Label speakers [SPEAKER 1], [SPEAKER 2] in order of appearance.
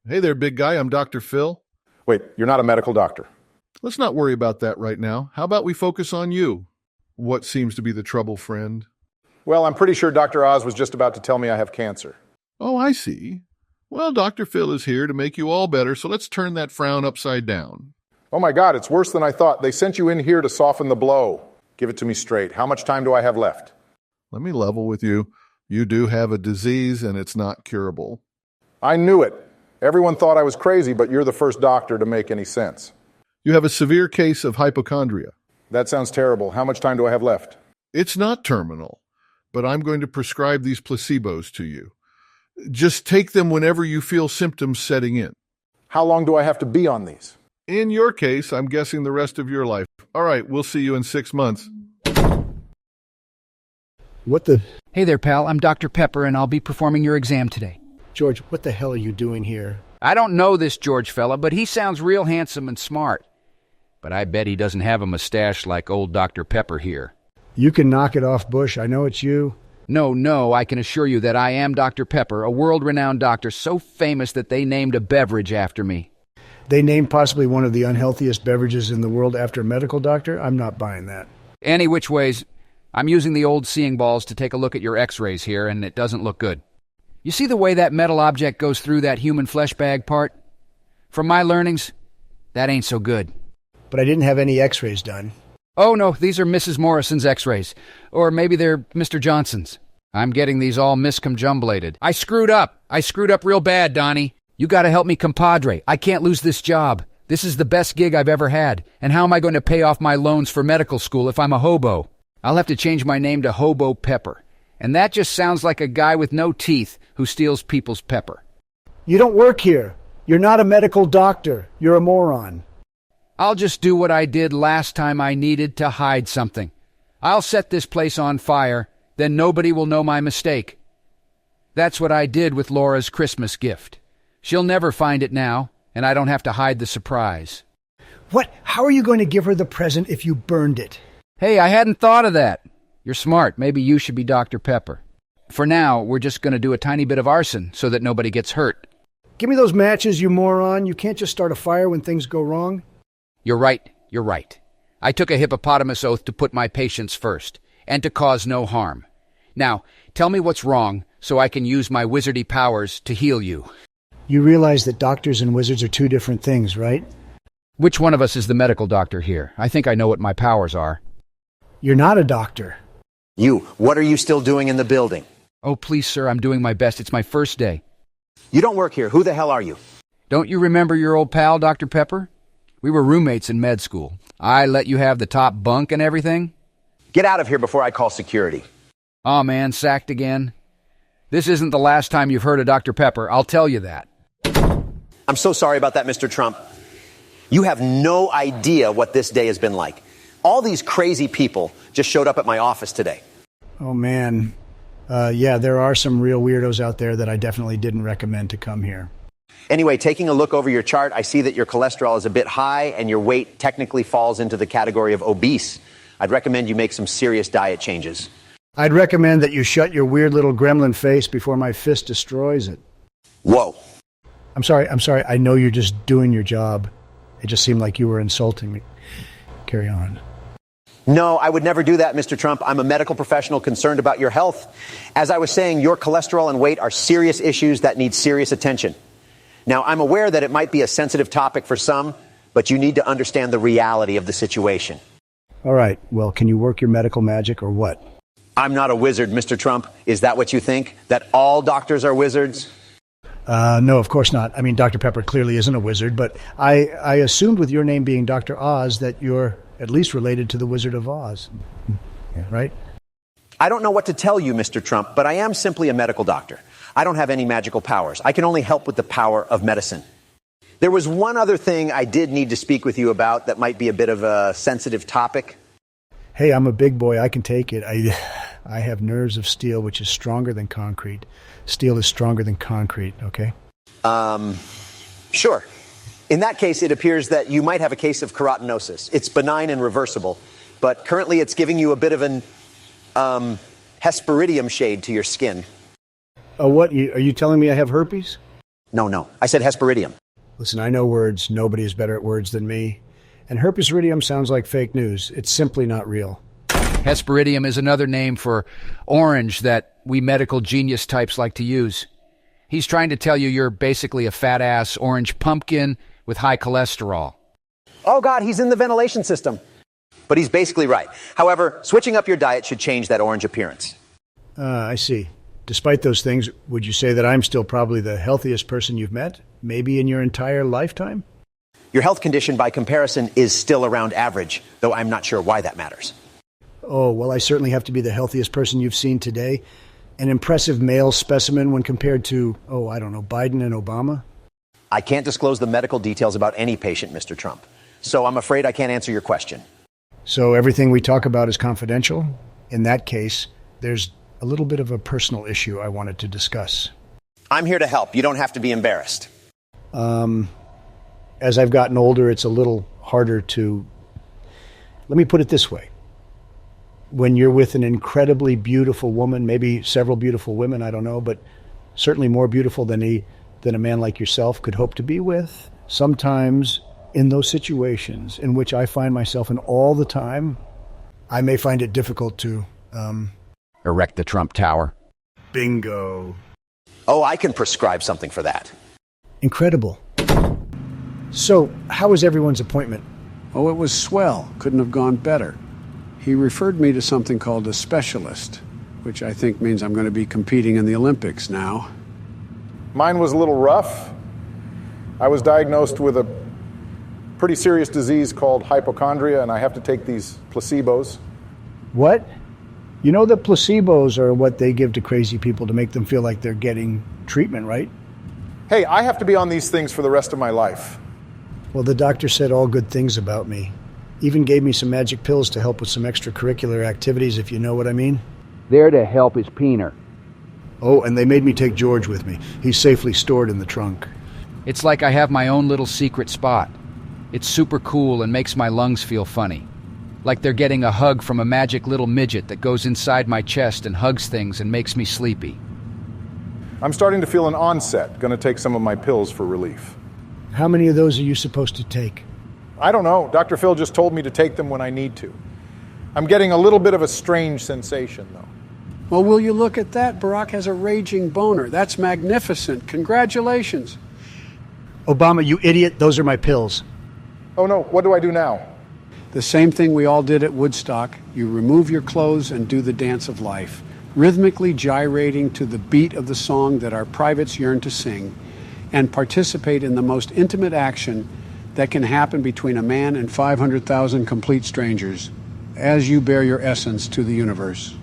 [SPEAKER 1] Hey there, big guy. I'm Dr. Phil.
[SPEAKER 2] Wait, you're not a medical doctor.
[SPEAKER 1] Let's not worry about that right now. How about we focus on you? What seems to be the trouble, friend?
[SPEAKER 2] Well, I'm pretty sure Dr. Oz was just about to tell me I have cancer.
[SPEAKER 1] Oh, I see. Well, Dr. Phil is here to make you all better, so let's turn that frown upside down.
[SPEAKER 2] Oh my God, it's worse than I thought. They sent you in here to soften the blow. Give it to me straight. How much time do I have left?
[SPEAKER 1] Let me level with you. You do have a disease, and it's not curable.
[SPEAKER 2] I knew it. Everyone thought I was crazy, but you're the first doctor to make any sense.
[SPEAKER 1] You have a severe case of hypochondria.
[SPEAKER 2] That sounds terrible. How much time do I have left?
[SPEAKER 1] It's not terminal, but I'm going to prescribe these placebos to you. Just take them whenever you feel symptoms setting in.
[SPEAKER 2] How long do I have to be on these?
[SPEAKER 1] In your case, I'm guessing the rest of your life. All right, we'll see you in 6 months.
[SPEAKER 3] What the...
[SPEAKER 4] Hey there, pal. I'm Dr. Pepper, and I'll be performing your exam today.
[SPEAKER 3] George, what the hell are you doing here?
[SPEAKER 4] I don't know this George fella, but he sounds real handsome and smart. But I bet he doesn't have a mustache like old Dr. Pepper here.
[SPEAKER 3] You can knock it off, Bush. I know it's you.
[SPEAKER 4] No, I can assure you that I am Dr. Pepper, a world-renowned doctor so famous that they named a beverage after me.
[SPEAKER 3] They named possibly one of the unhealthiest beverages in the world after a medical doctor? I'm not buying that.
[SPEAKER 4] Any which ways, I'm using the old seeing balls to take a look at your x-rays here, and it doesn't look good. You see the way that metal object goes through that human flesh bag part? From my learnings, that ain't so good.
[SPEAKER 3] But I didn't have any x-rays done.
[SPEAKER 4] Oh, no, these are Mrs. Morrison's x-rays. Or maybe they're Mr. Johnson's. I'm getting these all miscomjumblated. I screwed up real bad, Donnie. You gotta help me, compadre. I can't lose this job. This is the best gig I've ever had. And how am I going to pay off my loans for medical school if I'm a hobo? I'll have to change my name to Hobo Pepper. And that just sounds like a guy with no teeth who steals people's pepper.
[SPEAKER 3] You don't work here. You're not a medical doctor. You're a moron.
[SPEAKER 4] I'll just do what I did last time I needed to hide something. I'll set this place on fire, then nobody will know my mistake. That's what I did with Laura's Christmas gift. She'll never find it now, and I don't have to hide the surprise.
[SPEAKER 3] What? How are you going to give her the present if you burned it?
[SPEAKER 4] Hey, I hadn't thought of that. You're smart. Maybe you should be Dr. Pepper. For now, we're just going to do a tiny bit of arson so that nobody gets hurt.
[SPEAKER 3] Give me those matches, you moron. You can't just start a fire when things go wrong.
[SPEAKER 4] You're right. I took a hippopotamus oath to put my patients first, and to cause no harm. Now, tell me what's wrong so I can use my wizardy powers to heal you.
[SPEAKER 3] You realize that doctors and wizards are two different things, right?
[SPEAKER 4] Which one of us is the medical doctor here? I think I know what my powers are.
[SPEAKER 3] You're not a doctor.
[SPEAKER 5] You, what are you still doing in the building?
[SPEAKER 4] Oh, please, sir, I'm doing my best. It's my first day.
[SPEAKER 5] You don't work here. Who the hell are you?
[SPEAKER 4] Don't you remember your old pal, Dr. Pepper? We were roommates in med school. I let you have the top bunk and everything.
[SPEAKER 5] Get out of here before I call security.
[SPEAKER 4] Aw, man, sacked again. This isn't the last time you've heard of Dr. Pepper, I'll tell you that.
[SPEAKER 5] I'm so sorry about that, Mr. Trump. You have no idea what this day has been like. All these crazy people just showed up at my office today.
[SPEAKER 3] Oh, man. Yeah, there are some real weirdos out there that I definitely didn't recommend to come here.
[SPEAKER 5] Anyway, taking a look over your chart, I see that your cholesterol is a bit high and your weight technically falls into the category of obese. I'd recommend you make some serious diet changes.
[SPEAKER 3] I'd recommend that you shut your weird little gremlin face before my fist destroys it.
[SPEAKER 5] Whoa.
[SPEAKER 3] I'm sorry. I know you're just doing your job. It just seemed like you were insulting me. Carry on.
[SPEAKER 5] No, I would never do that, Mr. Trump. I'm a medical professional concerned about your health. As I was saying, your cholesterol and weight are serious issues that need serious attention. Now, I'm aware that it might be a sensitive topic for some, but you need to understand the reality of the situation.
[SPEAKER 3] All right. Well, can you work your medical magic or what?
[SPEAKER 5] I'm not a wizard, Mr. Trump. Is that what you think? That all doctors are wizards?
[SPEAKER 3] No, of course not. I mean, Dr. Pepper clearly isn't a wizard, but I assumed with your name being Dr. Oz that you're at least related to the Wizard of Oz. Yeah, right?
[SPEAKER 5] I don't know what to tell you, Mr. Trump, but I am simply a medical doctor. I don't have any magical powers. I can only help with the power of medicine. There was one other thing I did need to speak with you about that might be a bit of a sensitive topic.
[SPEAKER 3] Hey, I'm a big boy. I can take it. I have nerves of steel, which is stronger than concrete. Steel is stronger than concrete, okay?
[SPEAKER 5] Sure. In that case, it appears that you might have a case of carotenosis. It's benign and reversible, but currently it's giving you a bit of an Hesperidium shade to your skin.
[SPEAKER 3] What? Are you telling me I have herpes?
[SPEAKER 5] No. I said Hesperidium.
[SPEAKER 3] Listen, I know words. Nobody is better at words than me. And herpesiridium sounds like fake news. It's simply not real.
[SPEAKER 4] Hesperidium is another name for orange that we medical genius types like to use. He's trying to tell you you're basically a fat-ass orange pumpkin with high cholesterol.
[SPEAKER 5] Oh, God, he's in the ventilation system. But he's basically right. However, switching up your diet should change that orange appearance.
[SPEAKER 3] I see. Despite those things, would you say that I'm still probably the healthiest person you've met? Maybe in your entire lifetime?
[SPEAKER 5] Your health condition, by comparison, is still around average, though I'm not sure why that matters.
[SPEAKER 3] Oh, well, I certainly have to be the healthiest person you've seen today. An impressive male specimen when compared to, Biden and Obama?
[SPEAKER 5] I can't disclose the medical details about any patient, Mr. Trump. So I'm afraid I can't answer your question.
[SPEAKER 3] So everything we talk about is confidential? In that case, there's a little bit of a personal issue I wanted to discuss.
[SPEAKER 5] I'm here to help. You don't have to be embarrassed.
[SPEAKER 3] As I've gotten older, it's a little harder to... Let me put it this way. When you're with an incredibly beautiful woman, maybe several beautiful women, I don't know, but certainly more beautiful than a man like yourself could hope to be with, sometimes in those situations in which I find myself in all the time, I may find it difficult to...
[SPEAKER 4] Erect the Trump Tower.
[SPEAKER 3] Bingo.
[SPEAKER 5] Oh, I can prescribe something for that.
[SPEAKER 3] Incredible. So, how was everyone's appointment?
[SPEAKER 6] Oh, it was swell. Couldn't have gone better. He referred me to something called a specialist, which I think means I'm going to be competing in the Olympics now.
[SPEAKER 2] Mine was a little rough. I was diagnosed with a pretty serious disease called hypochondria, and I have to take these placebos.
[SPEAKER 3] What? You know that placebos are what they give to crazy people to make them feel like they're getting treatment, right?
[SPEAKER 2] Hey, I have to be on these things for the rest of my life.
[SPEAKER 3] Well, the doctor said all good things about me. Even gave me some magic pills to help with some extracurricular activities, if you know what I mean.
[SPEAKER 4] There to help his peener.
[SPEAKER 3] Oh, and they made me take George with me. He's safely stored in the trunk.
[SPEAKER 4] It's like I have my own little secret spot. It's super cool and makes my lungs feel funny. Like they're getting a hug from a magic little midget that goes inside my chest and hugs things and makes me sleepy.
[SPEAKER 2] I'm starting to feel an onset. Going to take some of my pills for relief.
[SPEAKER 3] How many of those are you supposed to take?
[SPEAKER 2] I don't know. Dr. Phil just told me to take them when I need to. I'm getting a little bit of a strange sensation, though.
[SPEAKER 6] Well, will you look at that? Barack has a raging boner. That's magnificent. Congratulations.
[SPEAKER 3] Obama, you idiot. Those are my pills.
[SPEAKER 2] Oh, no. What do I do now?
[SPEAKER 6] The same thing we all did at Woodstock. You remove your clothes and do the dance of life, rhythmically gyrating to the beat of the song that our privates yearn to sing, and participate in the most intimate action that can happen between a man and 500,000 complete strangers, as you bear your essence to the universe.